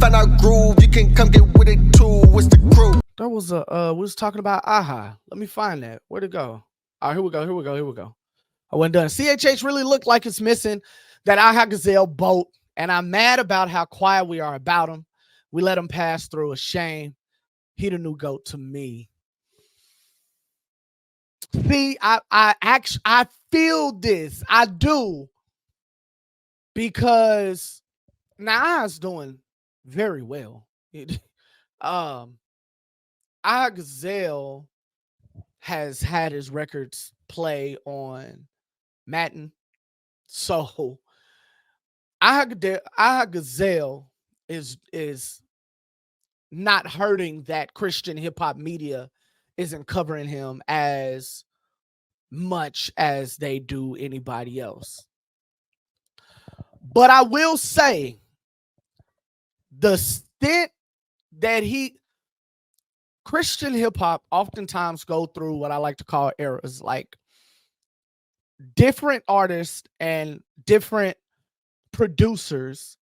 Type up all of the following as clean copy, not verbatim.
find out groove, you can come get with it too. It's the crew. That was we was talking about aha. Let me find that. Where'd it go? All right, here we go. Here we go. Here we go. I wasn't done. CHH really looked like it's missing that aha Gazelle boat, and I'm mad about how quiet we are about him. We let him pass through. A shame. He the new GOAT to me. See, I feel this. I do. Because Nas doing very well. Gazelle has had his records play on Madden. So Gazelle is not hurting that Christian hip hop media isn't covering him as much as they do anybody else. But I will say the stint that Christian hip hop oftentimes go through what I like to call eras, like different artists and different producers.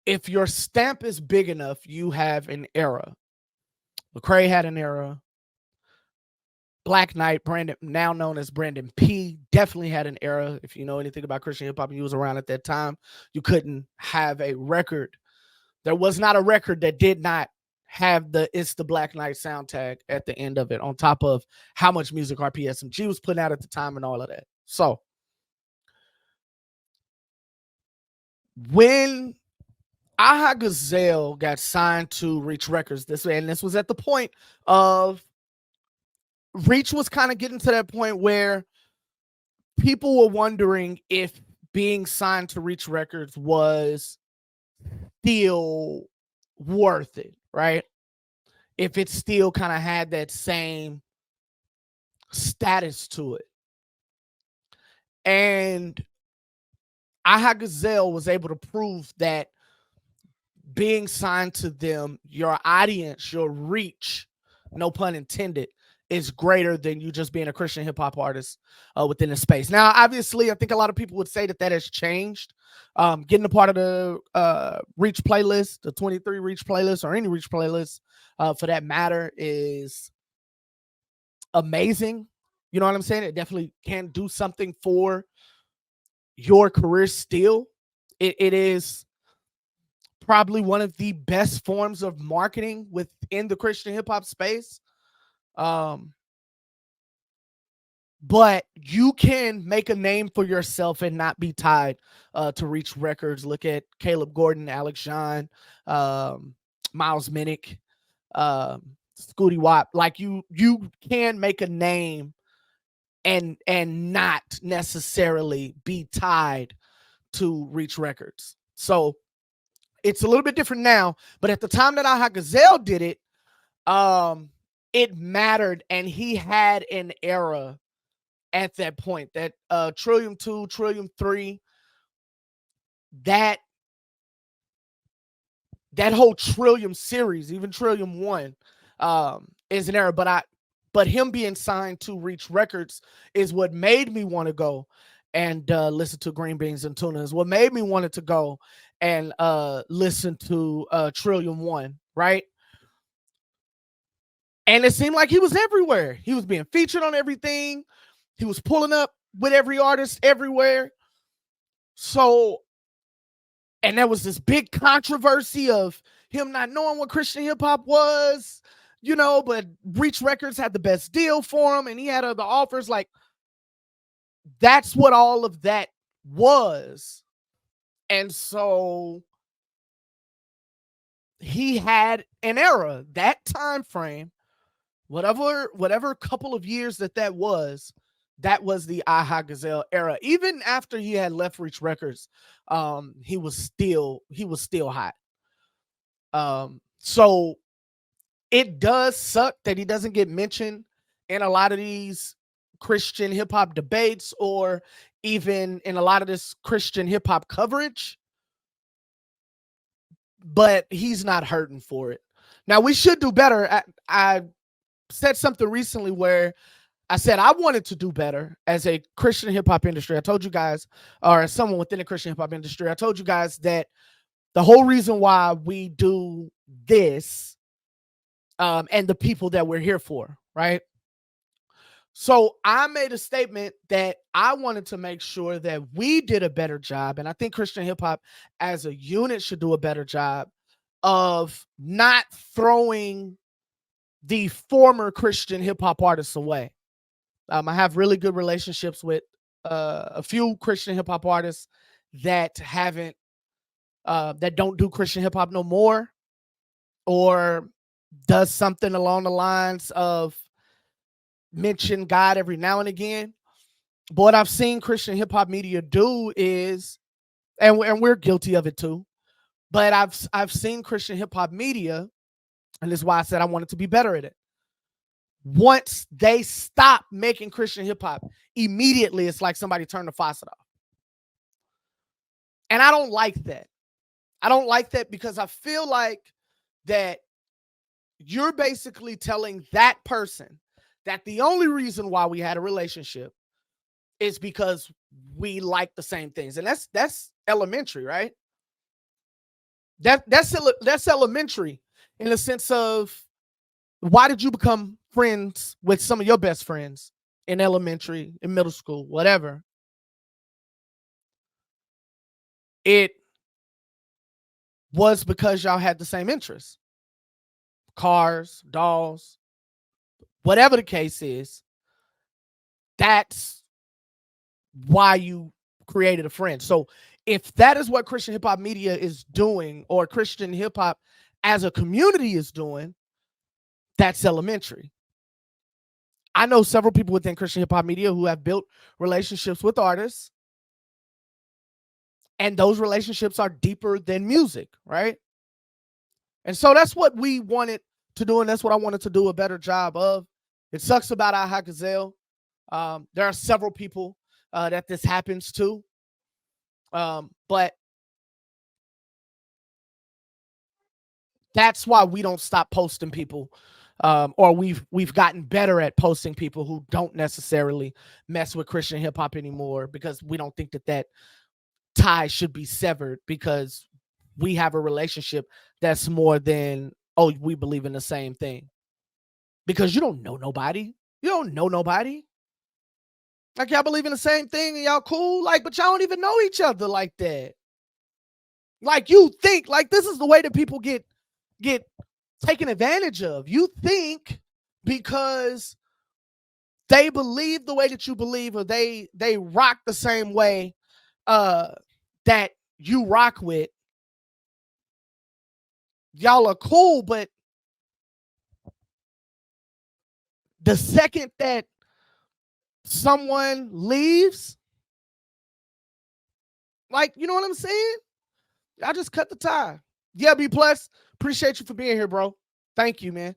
If your stamp is big enough, you have an era. Lecrae had an era. Black Knight, Brandon, now known as Brandon P, definitely had an era. If you know anything about Christian hip hop and you was around at that time, you couldn't have a record. There was not a record that did not have the It's the Black Knight sound tag at the end of it, on top of how much music RPSMG was putting out at the time and all of that. So when Aha Gazelle got signed to Reach Records, this was at the point of Reach was kind of getting to that point where people were wondering if being signed to Reach Records was still worth it, right? If it still kind of had that same status to it. And Aha Gazelle was able to prove that being signed to them, your audience, your reach, no pun intended, is greater than you just being a Christian hip hop artist within the space. Now, obviously, I think a lot of people would say that has changed. Getting a part of the Reach playlist, the 23 Reach playlist, or any Reach playlist for that matter, is amazing. You know what I'm saying? It definitely can do something for your career still. It is probably one of the best forms of marketing within the Christian hip hop space. But you can make a name for yourself and not be tied to Reach Records. Look at Caleb Gordon, Alex John, Miles Minnick, Scooty Wap. Like you can make a name and not necessarily be tied to Reach Records. So it's a little bit different now, but at the time that Aha Gazelle did it, it mattered, and he had an era at that point. That Trillium 2, Trillium 3, that whole Trillium series, even Trillium 1, is an era. But him being signed to Reach Records is what made me want to go and listen to Green Beans and Tuna. Is what made me want to go and listen to Trillium 1, right? And it seemed like he was everywhere. He was being featured on everything. He was pulling up with every artist everywhere. So, and there was this big controversy of him not knowing what Christian hip hop was, you know, but Reach Records had the best deal for him and he had other offers. Like, that's what all of that was. And so he had an era, that time frame, whatever couple of years that was the Aha Gazelle era. Even after he had left Reach Records, he was still hot. So it does suck that he doesn't get mentioned in a lot of these Christian hip hop debates or even in a lot of this Christian hip hop coverage. But he's not hurting for it. Now, we should do better. I said something recently where I said I wanted to do better as a Christian hip hop industry. I told you guys, or as someone within the Christian hip hop industry, I told you guys that The whole reason why we do this, and the people that we're here for, right? So I made a statement that I wanted to make sure that we did a better job, and I think Christian hip hop as a unit should do a better job of not throwing the former Christian hip hop artists away. I have really good relationships with a few Christian hip hop artists that haven't that don't do Christian hip hop no more, or does something along the lines of mention God every now and again. But what I've seen Christian hip hop media do is, and we're guilty of it too. But I've seen Christian hip hop media, and this is why I said I wanted to be better at it. Once they stop making Christian hip hop, immediately it's like somebody turned the faucet off. And I don't like that. I don't like that because I feel like that you're basically telling that person that the only reason why we had a relationship is because we like the same things. And that's elementary, right? That's elementary in the sense of, why did you become friends with some of your best friends in elementary, in middle school, whatever? It was because y'all had the same interests. Cars, dolls, whatever the case is, that's why you created a friend. So if that is what Christian hip hop media is doing, or Christian hip hop as a community is doing, that's elementary. I know several people within Christian hip hop media who have built relationships with artists, and those relationships are deeper than music, right? And so that's what we wanted to do, and that's what I wanted to do a better job of. It sucks about Gazelle. There are several people that this happens to, but that's why we don't stop posting people, or we've gotten better at posting people who don't necessarily mess with Christian hip hop anymore, because we don't think that that tie should be severed, because we have a relationship that's more than, oh, we believe in the same thing. Because you don't know nobody. You don't know nobody. Like, y'all believe in the same thing and y'all cool, like, but y'all don't even know each other like that. Like, you think like this is the way that people get taken advantage of. You think because they believe the way that you believe, or they rock the same way that you rock with, y'all are cool. But the second that someone leaves, like, you know what I'm saying? I just cut the tie. Yeah, B plus. Appreciate you for being here, bro. Thank you, man.